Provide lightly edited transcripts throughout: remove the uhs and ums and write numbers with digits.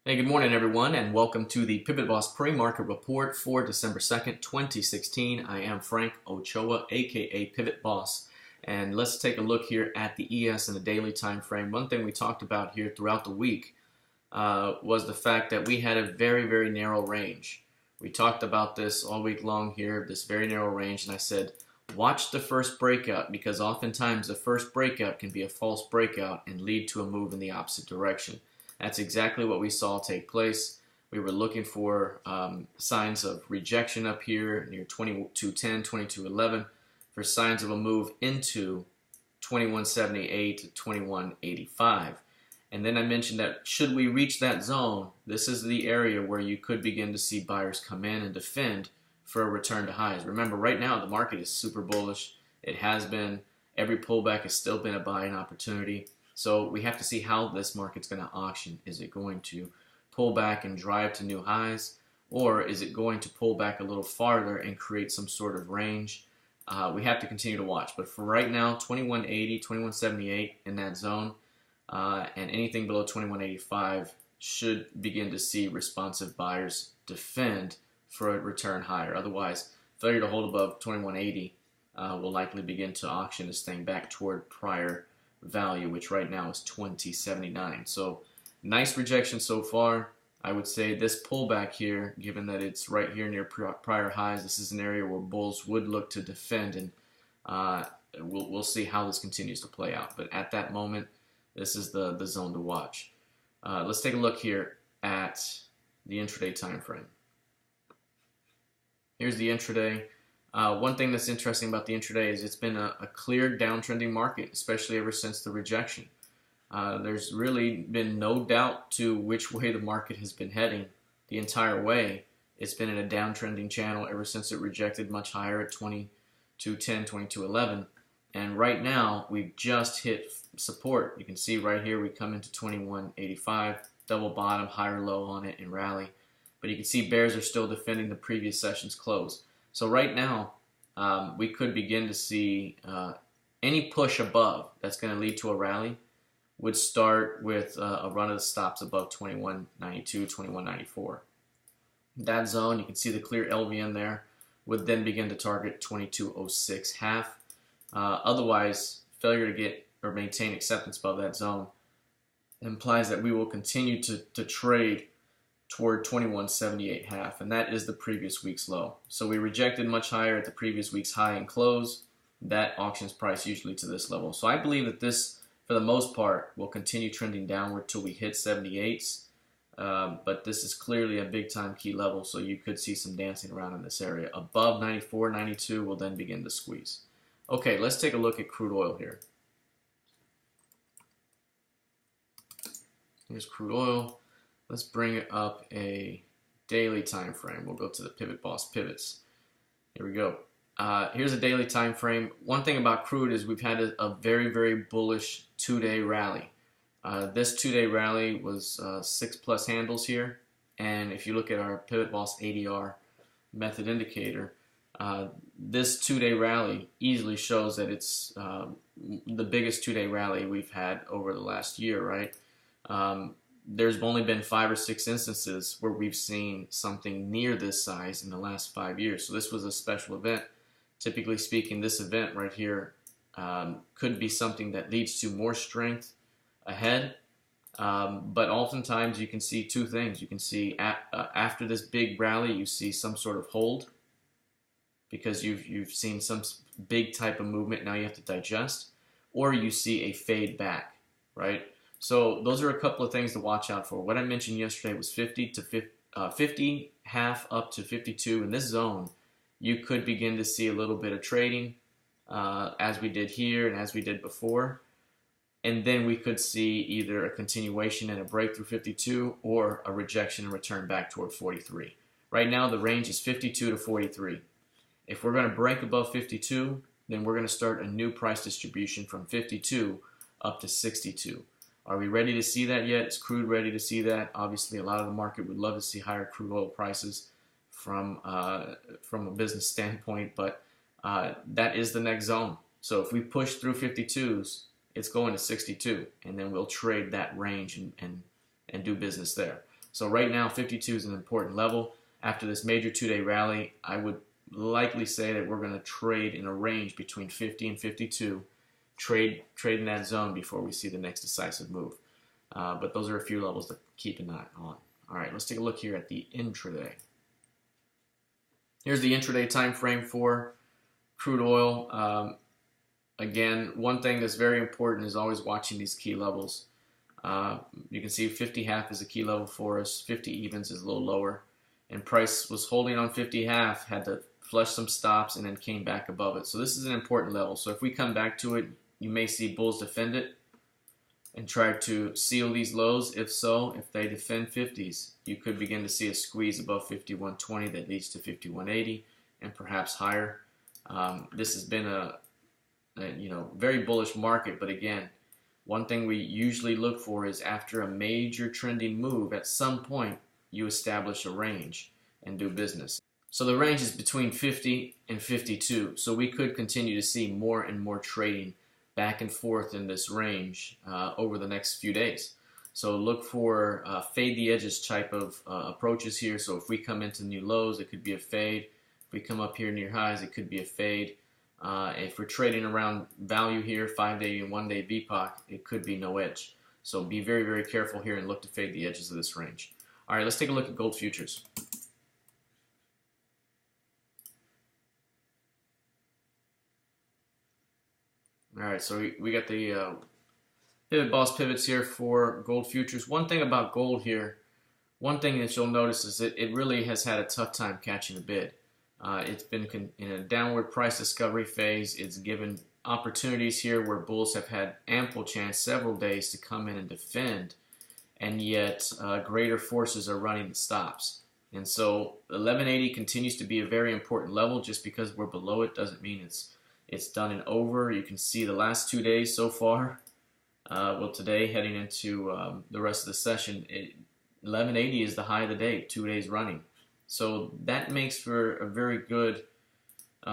Hey, good morning, everyone, and welcome to the PivotBoss Pre-Market Report for December 2nd, 2016. I am Frank Ochoa, aka Pivot Boss, and let's take a look here at the ES and the daily time frame. One thing we talked about here throughout the week was the fact that we had a very narrow range. We talked about this all week long here, this very narrow range, and I said, watch the first breakout because oftentimes the first breakout can be a false breakout and lead to a move in the opposite direction. That's exactly what we saw take place. We were looking for signs of rejection up here near 2210, 2211 for signs of a move into 2178 to 2185. And then I mentioned that should we reach that zone, this is the area where you could begin to see buyers come in and defend for a return to highs. Remember, right now the market is super bullish. It has been. Every pullback has still been a buying opportunity. So we have to see how this market's going to auction. Is it going to pull back and drive to new highs, or is it going to pull back a little farther and create some sort of range? We have to continue to watch. But for right now, 2180, 2178 in that zone, and anything below 2185 should begin to see responsive buyers defend for a return higher. Otherwise, failure to hold above 2180 will likely begin to auction this thing back toward prior value, which right now is 2079. So nice rejection so far. I would say this pullback here, given that it's right here near prior highs, this is an area where bulls would look to defend, and we'll see how this continues to play out. But at that moment, this is the zone to watch. Let's take a look here at the intraday time frame. Here's the intraday. One thing that's interesting about the intraday is it's been a clear downtrending market, especially ever since the rejection. There's really been no doubt to which way the market has been heading the entire way. It's been in a downtrending channel ever since it rejected much higher at 2210, 2211. And right now, we've just hit support. You can see right here we come into 2185, double bottom, higher low on it, and rally. But you can see bears are still defending the previous session's close. So right now, we could begin to see any push above that's going to lead to a rally would start with a run of the stops above 2192, 2194. That zone, you can see the clear LVN there, would then begin to target 2206 half. Otherwise, failure to get or maintain acceptance above that zone implies that we will continue to trade toward 2178 half, and that is the previous week's low. So we rejected much higher at the previous week's high and close. That auction's price usually to this level. So I believe that this, for the most part, will continue trending downward till we hit 78s. But this is clearly a big time key level, so you could see some dancing around in this area. Above 94, 92 will then begin to squeeze. Okay, let's take a look at crude oil here. Here's crude oil. Let's bring up a daily time frame. We'll go to the PivotBoss pivots. Here we go. Here's a daily time frame. One thing about crude is we've had a very bullish two-day rally. This two-day rally was 6+ handles here, and if you look at our PivotBoss ADR method indicator, this two-day rally easily shows that it's the biggest two-day rally we've had over the last year, right? There's only been 5 or 6 instances where we've seen something near this size in the last 5 years. So this was a special event. Typically speaking, this event right here could be something that leads to more strength ahead. But oftentimes you can see two things. You can see after this big rally, you see some sort of hold because you've seen some big type of movement. Now you have to digest, or you see a fade back, right? So those are a couple of things to watch out for. What I mentioned yesterday was 50 half up to 52 in this zone. You could begin to see a little bit of trading as we did here and as we did before. And then we could see either a continuation and a break through 52 or a rejection and return back toward 43. Right now the range is 52 to 43. If we're going to break above 52, then we're going to start a new price distribution from 52 up to 62. Are we ready to see that yet? Is crude ready to see that? Obviously, a lot of the market would love to see higher crude oil prices from a business standpoint, but that is the next zone. So if we push through 52s, it's going to 62, and then we'll trade that range and do business there. So right now, 52 is an important level. After this major 2-day rally, I would likely say that we're going to trade in a range between 50 and 52. Trade in that zone before we see the next decisive move. But those are a few levels to keep an eye on. All right, let's take a look here at the intraday. Here's the intraday time frame for crude oil. Again, one thing that's very important is always watching these key levels. You can see 50 half is a key level for us. 50 evens is a little lower. And price was holding on 50 half, had to flush some stops, and then came back above it. So this is an important level. So if we come back to it, you may see bulls defend it and try to seal these lows. If so, if they defend 50s, you could begin to see a squeeze above 51.20 that leads to 51.80 and perhaps higher. This has been a very bullish market, but again, one thing we usually look for is after a major trending move, at some point you establish a range and do business. So the range is between 50 and 52, so we could continue to see more and more trading back and forth in this range over the next few days. So look for fade the edges type of approaches here. So if we come into new lows, it could be a fade. If we come up here near highs, it could be a fade. If we're trading around value here, 5-day and 1-day VPOC, it could be no edge. So be very, very careful here and look to fade the edges of this range. All right, let's take a look at gold futures. All right, so we got the PivotBoss pivots here for gold futures. One thing about gold here, one thing that you'll notice is that it really has had a tough time catching a bid. It's been in a downward price discovery phase. It's given opportunities here where bulls have had ample chance several days to come in and defend, and yet greater forces are running the stops. And so 1180 continues to be a very important level. Just because we're below it doesn't mean it's done and over. You can see the last 2 days so far. Well, today heading into the rest of the session, 1180 is the high of the day, 2 days running. So that makes for a very good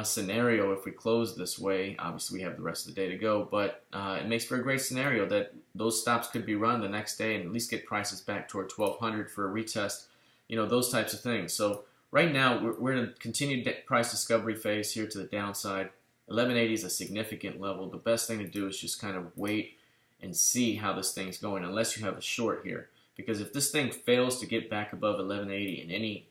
scenario if we close this way. Obviously, we have the rest of the day to go, but it makes for a great scenario that those stops could be run the next day and at least get prices back toward 1200 for a retest, those types of things. So right now, we're in a continued price discovery phase here to the downside. 1180 is a significant level. The best thing to do is just kind of wait and see how this thing's going, unless you have a short here. Because if this thing fails to get back above 1180 in any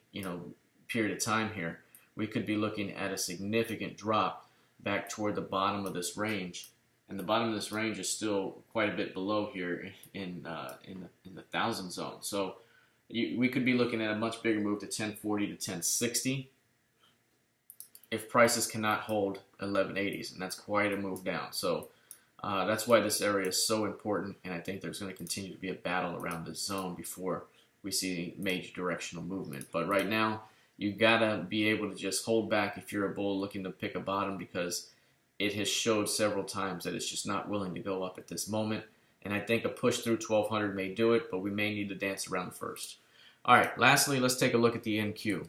period of time here, we could be looking at a significant drop back toward the bottom of this range. And the bottom of this range is still quite a bit below here in the 1,000 zone. So we could be looking at a much bigger move to 1040 to 1060 if prices cannot hold 1180s, and that's quite a move down. So that's why this area is so important, and I think there's going to continue to be a battle around this zone before we see major directional movement. But right now, you gotta be able to just hold back if you're a bull looking to pick a bottom, because it has showed several times that it's just not willing to go up at this moment. And I think a push through 1200 may do it, but we may need to dance around first. All right, lastly, let's take a look at the NQ.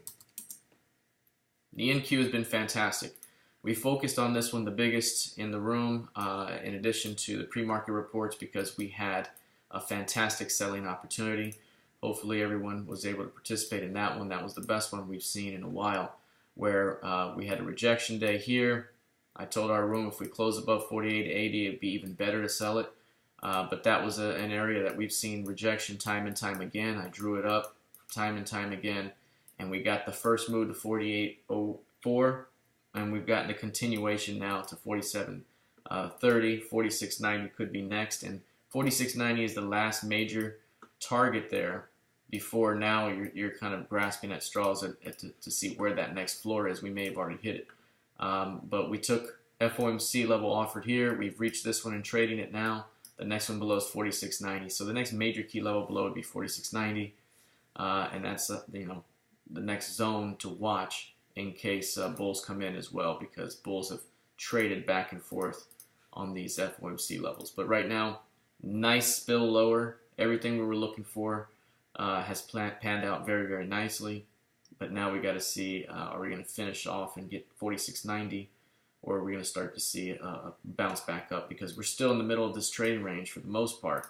The NQ has been fantastic. We focused on this one the biggest in the room, in addition to the pre-market reports, because we had a fantastic selling opportunity. Hopefully everyone was able to participate in that one. That was the best one we've seen in a while, where we had a rejection day here. I told our room if we close above 48.80, it'd be even better to sell it. But that was an area that we've seen rejection time and time again. I drew it up time and time again, and we got the first move to 48.04, and we've gotten a continuation now to 47.30. 46.90 could be next, and 46.90 is the last major target there before now you're kind of grasping at straws to see where that next floor is. We may have already hit it. But we took FOMC level offered here. We've reached this one and trading it now. The next one below is 46.90. So the next major key level below would be 46.90. And that's the next zone to watch in case bulls come in as well, because bulls have traded back and forth on these FOMC levels. But right now, nice spill lower. Everything we were looking for has panned out very, very nicely. But now we got to see, are we going to finish off and get 46.90, or are we going to start to see a bounce back up? Because we're still in the middle of this trading range for the most part,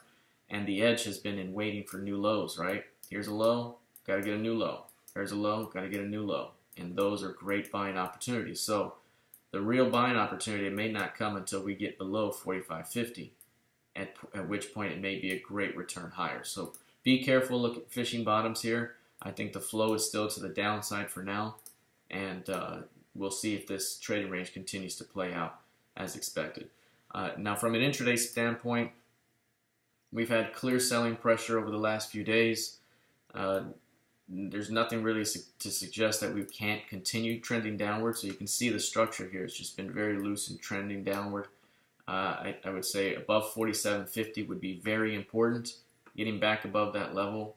and the edge has been in waiting for new lows, right? Here's a low, got to get a new low. There's a low, got to get a new low. And those are great buying opportunities. So the real buying opportunity may not come until we get below 45.50, at which point it may be a great return higher. So be careful, look at fishing bottoms here. I think the flow is still to the downside for now, and we'll see if this trading range continues to play out as expected. Now from an intraday standpoint, we've had clear selling pressure over the last few days. There's nothing really to suggest that we can't continue trending downward. So you can see the structure here. It's just been very loose and trending downward. I would say above 47.50 would be very important. Getting back above that level.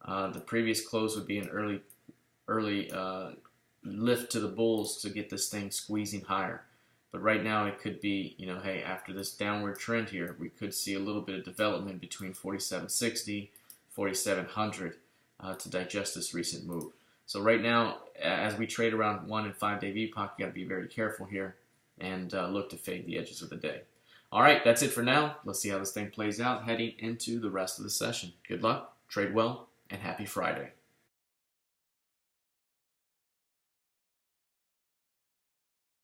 The previous close would be an early lift to the bulls to get this thing squeezing higher. But right now it could be, hey, after this downward trend here, we could see a little bit of development between 47.60, 4700 to digest this recent move. So right now, as we trade around 1 and 5 day VPOC, you got to be very careful here and look to fade the edges of the day. All right, that's it for now. Let's see how this thing plays out heading into the rest of the session. Good luck, trade well, and happy Friday.